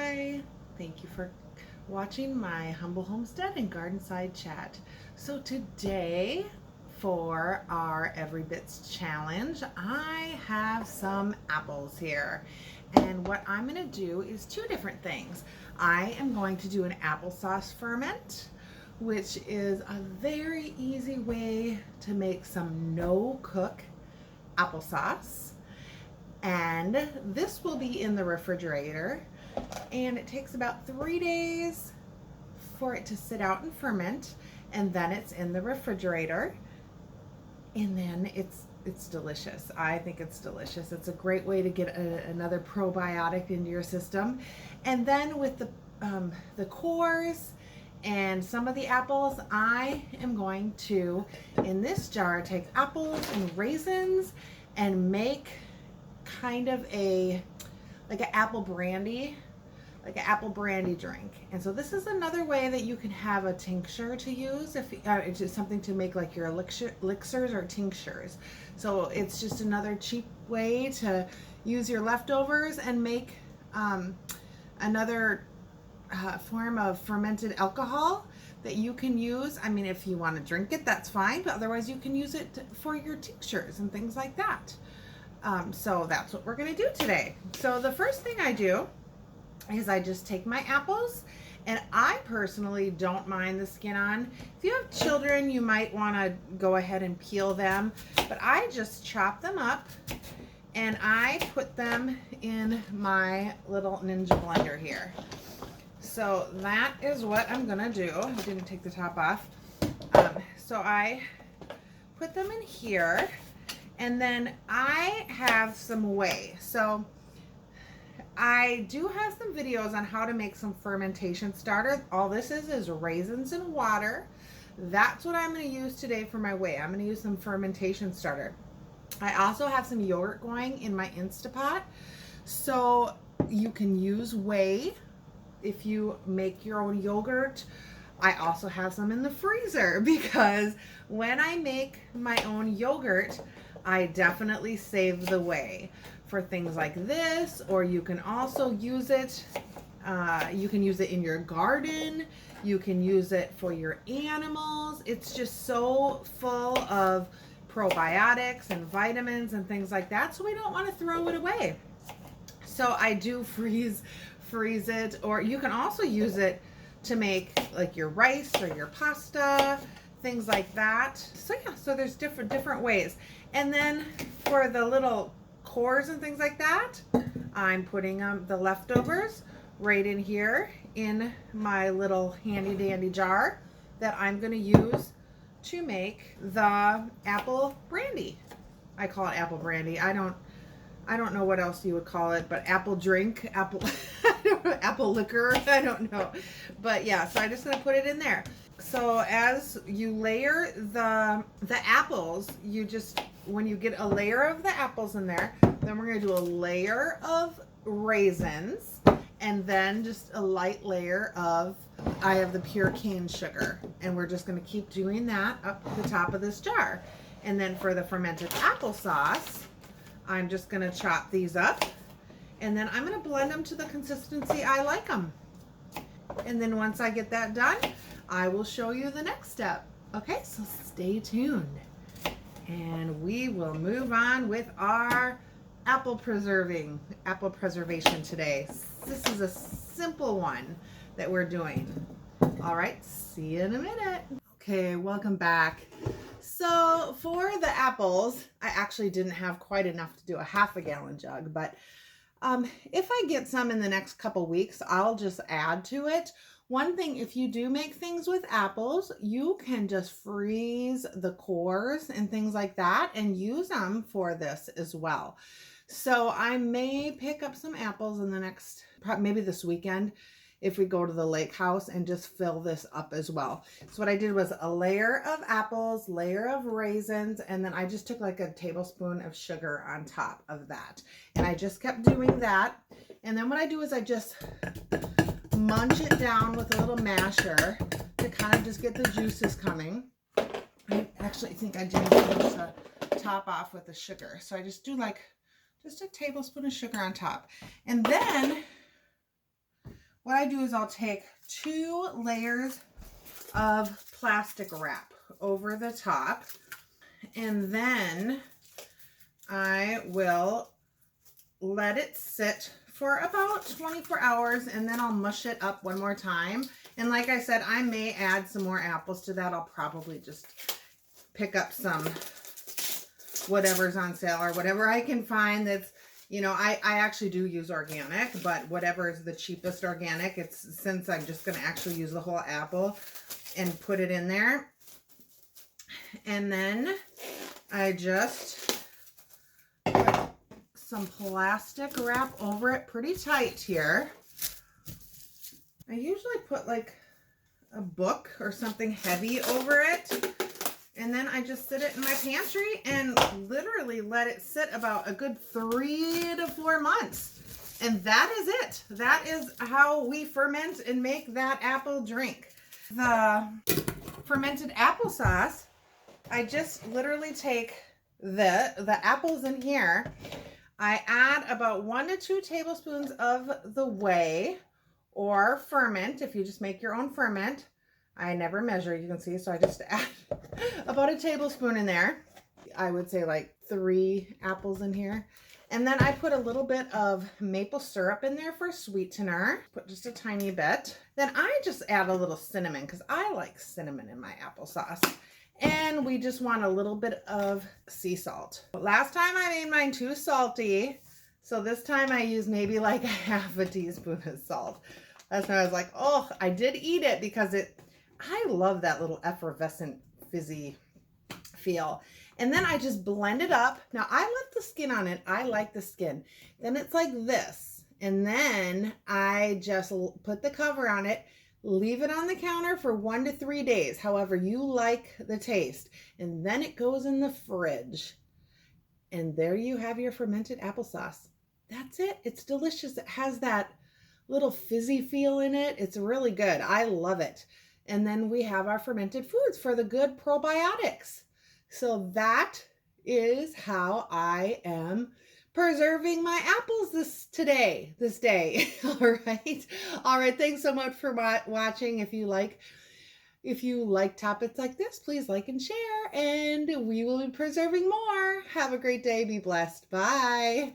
Hi, thank you for watching my humble homestead and garden side chat. So today for our Every Bits challenge, I have some apples here. And what I'm going to do is two different things. I am going to do an applesauce ferment, which is a very easy way to make some no-cook applesauce. And this will be in the refrigerator, and it takes about 3 days for it to sit out and ferment, and then it's in the refrigerator, and then it's delicious. I think it's delicious. It's a great way to get another probiotic into your system. And then with the cores and some of the apples, I am going to, in this jar, take apples and raisins and make kind of like an apple brandy drink. And so this is another way that you can have a tincture to use if it's just something to make like your elixirs or tinctures. So it's just another cheap way to use your leftovers and make another form of fermented alcohol that you can use. I mean, if you want to drink it, that's fine, but otherwise you can use it for your tinctures and things like that. So that's what we're going to do today. So the first thing I do is I just take my apples, and I personally don't mind the skin on. If you have children, you might want to go ahead and peel them, but I just chop them up and I put them in my little Ninja blender here. So that is what I'm gonna do. I didn't take the top off. So I put them in here, and then I have some whey. So I do have some videos on how to make some fermentation starters. All this is raisins and water. That's what I'm going to use today for my whey. I'm going to use some fermentation starter. I also have some yogurt going in my Instapot. So you can use whey if you make your own yogurt. I also have some in the freezer because when I make my own yogurt, I definitely save the whey for things like this, or you can also use it, you can use it in your garden, you can use it for your animals. It's just so full of probiotics and vitamins and things like that, so we don't want to throw it away. So I do freeze it, or you can also use it to make like your rice or your pasta, things like that. So yeah, so there's different ways. And then for the little cores and things like that, I'm putting the leftovers right in here in my little handy dandy jar that I'm going to use to make the apple brandy. I call it apple brandy. I don't know what else you would call it, but apple drink, apple apple liquor, I don't know. But yeah, so I'm just going to put it in there. So as you layer the apples, you just, when you get a layer of the apples in there, then we're going to do a layer of raisins, and then just a light layer of, I have the pure cane sugar, and we're just going to keep doing that up the top of this jar. And then for the fermented applesauce, I'm just going to chop these up, and then I'm going to blend them to the consistency I like them. And then once I get that done, I will show you the next step. Okay, so stay tuned. And we will move on with our apple preservation today. This is a simple one that we're doing. All right, see you in a minute. Okay, welcome back. So for the apples, I actually didn't have quite enough to do a ½ gallon jug, but if I get some in the next couple weeks, I'll just add to it. One thing, if you do make things with apples, you can just freeze the cores and things like that and use them for this as well. So I may pick up some apples in the next, maybe this weekend, if we go to the lake house, and just fill this up as well. So what I did was a layer of apples, layer of raisins, and then I just took like a tablespoon of sugar on top of that. And I just kept doing that. And then what I do is I just munch it down with a little masher to kind of just get the juices coming. I actually think I didn't finish the top off with the sugar. So I just do like just a tablespoon of sugar on top. And then what I do is I'll take 2 layers of plastic wrap over the top, and then I will let it sit for about 24 hours, and then I'll mush it up one more time. And like I said, I may add some more apples to that. I'll probably just pick up some whatever's on sale or whatever I can find that's, you know, I actually do use organic, but whatever is the cheapest organic, it's, since I'm just going to actually use the whole apple and put it in there. And then I just put some plastic wrap over it pretty tight here. I usually put like a book or something heavy over it. And then I just sit it in my pantry and literally let it sit about a good 3 to 4 months. And that is it. That is how we ferment and make that apple drink. The fermented applesauce, I just literally take the apples in here. I add about 1 to 2 tablespoons of the whey or ferment, if you just make your own ferment. I never measure, you can see, so I just add about a tablespoon in there. I would say like 3 apples in here. And then I put a little bit of maple syrup in there for sweetener. Put just a tiny bit. Then I just add a little cinnamon because I like cinnamon in my applesauce. And we just want a little bit of sea salt. Last time I made mine too salty, so this time I used maybe like a half a teaspoon of salt. That's when I was like, oh, I did eat it because I love that little effervescent fizzy feel. And then I just blend it up. Now I left the skin on it. I like the skin. Then it's like this. And then I just put the cover on it, leave it on the counter for 1 to 3 days, however you like the taste. And then it goes in the fridge. And there you have your fermented applesauce. That's it. It's delicious. It has that little fizzy feel in it. It's really good. I love it. And then we have our fermented foods for the good probiotics. So that is how I am preserving my apples this day. All right. Thanks so much for watching. If you like topics like this, please like and share, and we will be preserving more. Have a great day. Be blessed. Bye.